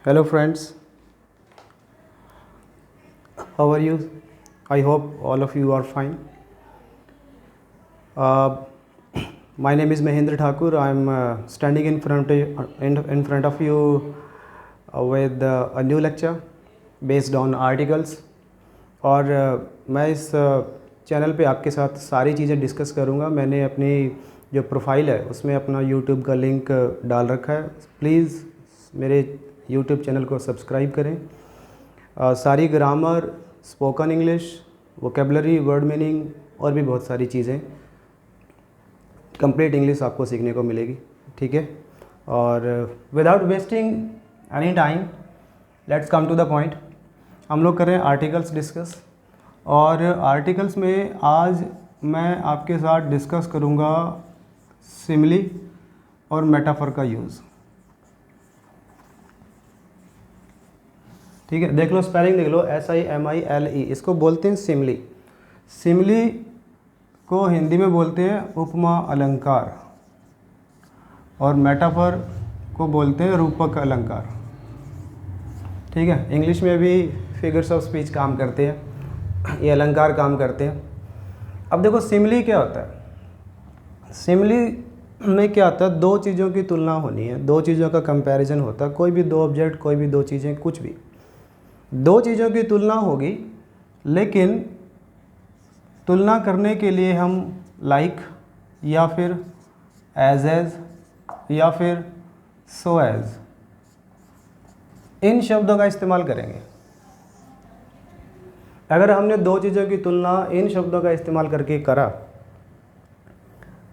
Hello friends, how are you? I hope all of you are fine. Uh, my name is Mahendra Thakur. I'm standing in front of you with a new lecture based on articles. और मैं इस channel पे आपके साथ सारी चीज़ें discuss करूँगा। मैंने अपनी जो प्रोफाइल है उसमें अपना यूट्यूब का लिंक डाल रखा है। प्लीज़ मेरे यूट्यूब चैनल को सब्सक्राइब करें। सारी grammar, spoken English, vocabulary, word meaning और भी बहुत सारी चीज़ें, कंप्लीट इंग्लिश आपको सीखने को मिलेगी। ठीक है, और without wasting any time let's come to the point. हम लोग करें आर्टिकल्स डिस्कस, और आर्टिकल्स में आज मैं आपके साथ डिस्कस करूँगा सिमिली और मेटाफर का यूज़। ठीक है, देख लो स्पेलिंग देख लो, SIMILE, इसको बोलते हैं सिमिली। सिमिली को हिंदी में बोलते हैं उपमा अलंकार, और मेटाफर को बोलते हैं रूपक अलंकार। ठीक है, इंग्लिश में भी फिगर्स ऑफ स्पीच काम करते हैं, ये अलंकार काम करते हैं। अब देखो सिमिली क्या होता है। सिमिली में क्या होता है, दो चीज़ों की तुलना होनी है, दो चीज़ों का कंपैरिजन होता है। कोई भी दो ऑब्जेक्ट, कोई भी दो चीज़ें, कुछ भी दो चीज़ों की तुलना होगी, लेकिन तुलना करने के लिए हम लाइक या फिर एज या फिर सो एज, इन शब्दों का इस्तेमाल करेंगे। अगर हमने दो चीज़ों की तुलना इन शब्दों का इस्तेमाल करके करा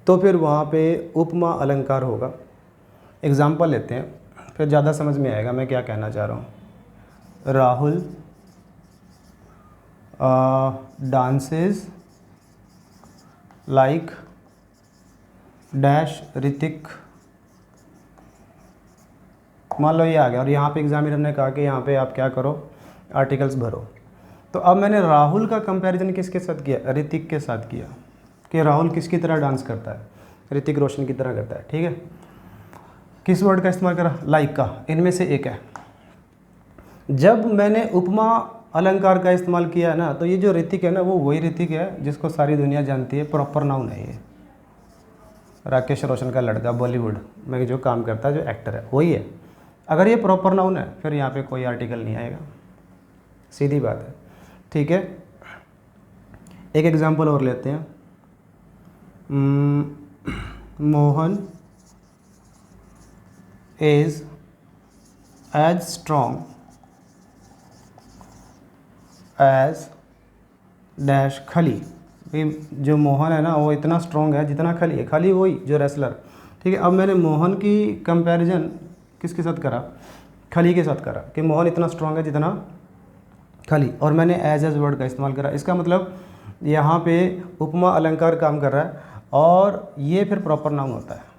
तो फिर वहाँ पे उपमा अलंकार होगा। एग्जाम्पल लेते हैं, फिर ज़्यादा समझ में आएगा मैं क्या कहना चाह रहा हूँ। Rahul dances like dash Hrithik. मान लो ये आ गया, और यहाँ पे एग्जामिनर ने कहा कि यहाँ पे आप क्या करो, आर्टिकल्स भरो। तो अब मैंने राहुल का कंपैरिजन किसके साथ किया, ऋतिक के साथ किया, कि राहुल किसकी तरह डांस करता है, ऋतिक रोशन की तरह करता है। ठीक है, किस वर्ड का इस्तेमाल करा, लाइक का, इनमें से एक है। जब मैंने उपमा अलंकार का इस्तेमाल किया है ना, तो ये जो ऋतिक है ना, वो वही ऋतिक है जिसको सारी दुनिया जानती है, प्रॉपर नाउन है ये। राकेश रोशन का लड़का बॉलीवुड में जो काम करता है, जो एक्टर है, वही है। अगर ये प्रॉपर नाउन है फिर यहाँ पे कोई आर्टिकल नहीं आएगा, सीधी बात है। ठीक है, एक एग्जांपल और लेते हैं। Mohan is as strong as dash Khali. जो मोहन है ना, वो इतना स्ट्रॉन्ग है जितना खली है। खली वही जो रेसलर। ठीक है, अब मैंने मोहन की कंपैरिजन किसके साथ करा, खली के साथ करा, कि मोहन इतना स्ट्रॉन्ग है जितना खली, और मैंने एज वर्ड का इस्तेमाल करा। इसका मतलब यहाँ पे उपमा अलंकार काम कर रहा है, और ये फिर प्रॉपर नाउन होता है।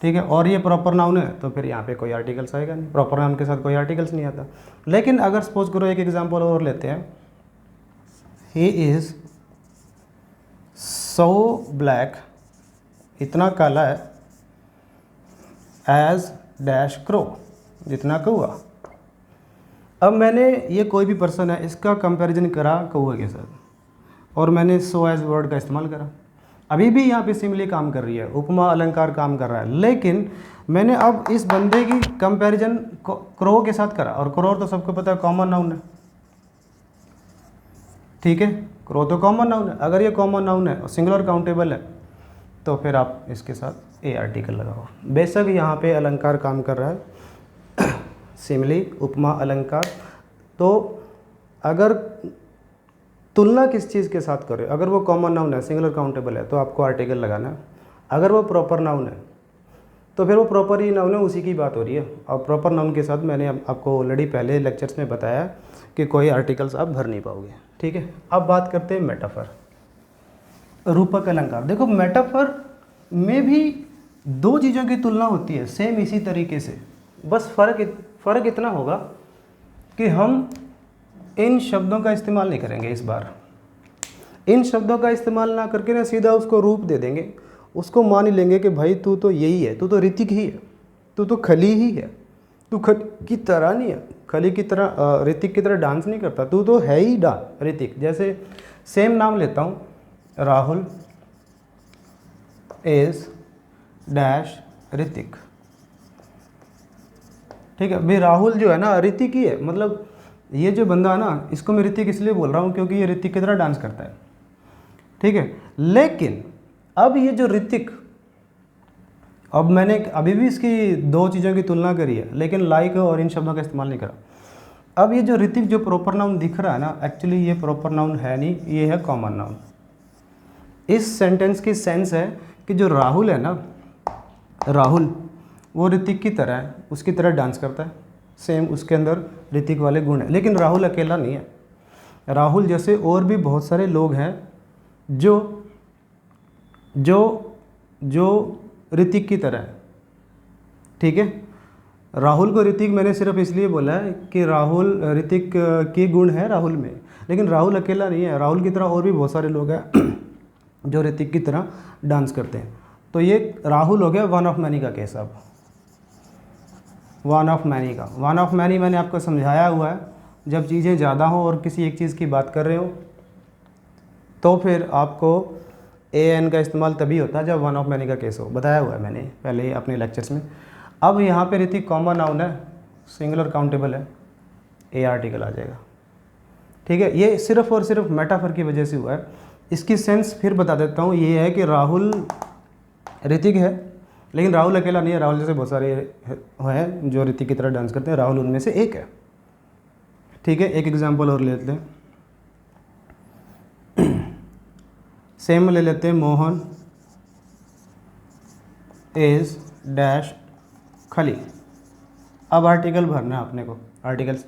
ठीक है, और ये प्रॉपर नाउन है तो फिर यहाँ पे कोई आर्टिकल्स आएगा नहीं, प्रॉपर नाउन के साथ कोई आर्टिकल्स नहीं आता। लेकिन अगर सपोज करो, एक एग्जांपल और लेते हैं, ही इज़ सो ब्लैक, इतना काला है, एज डैश क्रो, जितना कौआ। अब मैंने ये कोई भी पर्सन है, इसका कंपैरिजन करा कौए के साथ, और मैंने सो एज वर्ड का इस्तेमाल करा। अभी भी यहाँ पे सिमिली काम कर रही है, उपमा अलंकार काम कर रहा है, लेकिन मैंने अब इस बंदे की कंपैरिजन क्रो के साथ करा, और क्रो तो सबको पता है कॉमन नाउन है। ठीक है, क्रो तो कॉमन नाउन है। अगर ये कॉमन नाउन है और सिंगुलर काउंटेबल है तो फिर आप इसके साथ ए आर्टिकल लगाओ। बेशक यहाँ पे अलंकार काम कर रहा है, सिमिली, उपमा अलंकार। तो अगर तुलना किस चीज़ के साथ करें, अगर वो कॉमन नाउन है, सिंगुलर काउंटेबल है, तो आपको आर्टिकल लगाना है। अगर वो प्रॉपर नाउन है तो फिर वो प्रॉपर ही नाउन है, उसी की बात हो रही है। और प्रॉपर नाउन के साथ मैंने आपको ऑलरेडी पहले लेक्चर्स में बताया कि कोई आर्टिकल्स आप भर नहीं पाओगे। ठीक है, अब बात करते हैं मेटाफर, रूपक अलंकार। देखो मेटाफर में भी दो चीज़ों की तुलना होती है, सेम इसी तरीके से, बस फ़र्क इतना होगा कि हम इन शब्दों का इस्तेमाल नहीं करेंगे। इस बार इन शब्दों का इस्तेमाल ना करके ना सीधा उसको रूप दे देंगे, उसको मान ही लेंगे कि भाई तू तो यही है, तू तो ऋतिक ही है, तू तो खली ही है, तू खली की तरह नहीं है, खली की तरह ऋतिक की तरह डांस नहीं करता, तू तो है ही ऋतिक। जैसे सेम नाम लेता हूँ, राहुल इज डैश ऋतिक, ठीक है भाई। राहुल जो है ना ऋतिक ही है, मतलब ये जो बंदा है ना, इसको मैं ऋतिक इसलिए बोल रहा हूँ क्योंकि ये ऋतिक की तरह डांस करता है, ठीक है। लेकिन अब ये जो ऋतिक, अब मैंने अभी भी इसकी दो चीज़ों की तुलना करी है, लेकिन लाइक और इन शब्दों का इस्तेमाल नहीं करा। अब ये जो ऋतिक जो प्रॉपर नाउन दिख रहा है ना, एक्चुअली ये प्रॉपर नाउन है नहीं, ये है कॉमन नाउन। इस सेंटेंस की सेंस है कि जो राहुल है ना, राहुल वो ऋतिक की तरह है, उसकी तरह डांस करता है, सेम उसके अंदर ऋतिक वाले गुण हैं। लेकिन राहुल अकेला नहीं है, राहुल जैसे और भी बहुत सारे लोग हैं जो जो जो ऋतिक की तरह है, ठीक है। राहुल को ऋतिक मैंने सिर्फ इसलिए बोला है कि राहुल ऋतिक के गुण है राहुल में, लेकिन राहुल अकेला नहीं है, राहुल की तरह और भी बहुत सारे लोग हैं जो ऋतिक की तरह डांस करते हैं। तो ये राहुल हो गया वन ऑफ मैनी का केस। अब वन ऑफ मैनी का, वन ऑफ मैनी मैंने आपको समझाया हुआ है, जब चीज़ें ज़्यादा हो और किसी एक चीज़ की बात कर रहे हो तो फिर आपको ए एन का इस्तेमाल तभी होता है जब वन ऑफ मैनी का केस हो, बताया हुआ है मैंने पहले ही अपने लेक्चर्स में। अब यहाँ पे ऋतिक कॉमन नाउन है, सिंगुलर काउंटेबल है, ए आर्टिकल आ जाएगा, ठीक है। ये सिर्फ और सिर्फ मेटाफर की वजह से हुआ है। इसकी सेंस फिर बता देता हूँ, ये है कि राहुल ऋतिक है, लेकिन राहुल अकेला नहीं है, राहुल जैसे बहुत सारे हैं जो ऋतिक की तरह डांस करते हैं, राहुल उनमें से एक है, ठीक है। एक एग्जांपल और ले लेते हैं, सेम ले लेते हैं, मोहन इज डैश खली। अब आर्टिकल भरना है अपने को, आर्टिकल्स।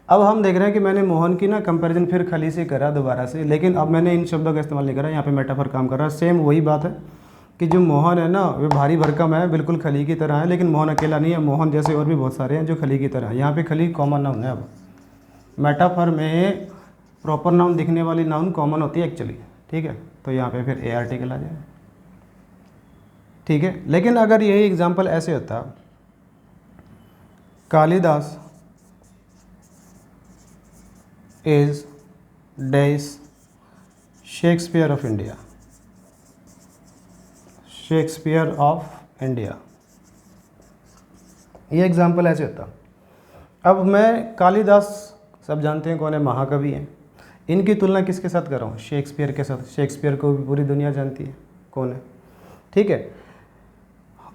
अब हम देख रहे हैं कि मैंने मोहन की ना कंपैरिजन फिर खली से करा दोबारा से, लेकिन अब मैंने इन शब्दों का इस्तेमाल नहीं करा, यहाँ पे मेटाफर काम कर रहा है। सेम वही बात है कि जो मोहन है ना वो भारी भरकम है, बिल्कुल खली की तरह है, लेकिन मोहन अकेला नहीं है, मोहन जैसे और भी बहुत सारे हैं जो खली की तरह है। यहाँ पे खली कॉमन नाउन है। अब मेटाफर में प्रॉपर नाउन दिखने वाली नाउन कॉमन होती है एक्चुअली, ठीक है। तो यहाँ पे फिर ए आर्टिकल आ जाए, ठीक है। लेकिन अगर यही एग्जाम्पल ऐसे होता, Kalidas is dash Shakespeare of India, Shakespeare of India, ये एग्जाम्पल ऐसे होता। अब मैं कालिदास सब जानते हैं कौन है, महाकवि हैं, इनकी तुलना किसके साथ कर रहा हूँ, शेक्सपियर के साथ। शेक्सपियर को भी पूरी दुनिया जानती है कौन है, ठीक है।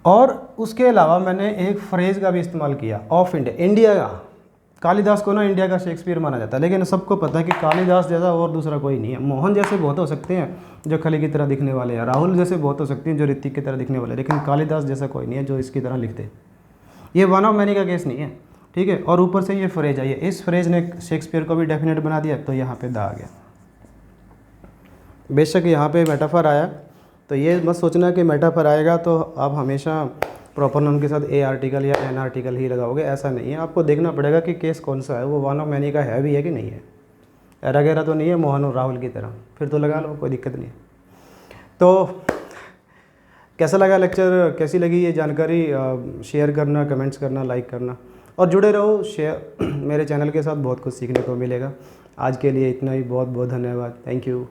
और उसके अलावा मैंने एक फ्रेज़ का भी इस्तेमाल किया, ऑफ इंडिया, इंडिया का। कालिदास को ना इंडिया का शेक्सपियर माना जाता है, लेकिन सबको पता है कि कालिदास जैसा और दूसरा कोई नहीं है। मोहन जैसे बहुत हो सकते हैं जो खली की तरह दिखने वाले हैं, राहुल जैसे बहुत हो सकते हैं जो ऋतिक की तरह दिखने वाले हैं, लेकिन कालिदास जैसा कोई नहीं है जो इसकी तरह लिखते। ये वन ऑफ मैनी का केस नहीं है, ठीक है। और ऊपर से ये फ्रेज आई है, इस फ्रेज ने शेक्सपियर को भी डेफिनेट बना दिया, तो यहाँ पे दा आ गया। बेशक यहाँ पे मेटाफर आया, तो ये मत सोचना कि मेटाफर आएगा तो आप हमेशा प्रॉपर नाउन के साथ ए आर्टिकल या एन आर्टिकल ही लगाओगे, ऐसा नहीं है। आपको देखना पड़ेगा कि केस कौन सा है, वो वन ऑफ मैनी का है भी है कि नहीं है, एरा गैरा तो नहीं है मोहन और राहुल की तरह, फिर तो लगा लो, कोई दिक्कत नहीं है। तो कैसा लगा लेक्चर, कैसी लगी ये जानकारी, शेयर करना, कमेंट्स करना, लाइक करना और जुड़े रहो शेयर मेरे चैनल के साथ, बहुत कुछ सीखने को मिलेगा। आज के लिए इतना ही, बहुत बहुत धन्यवाद, थैंक यू।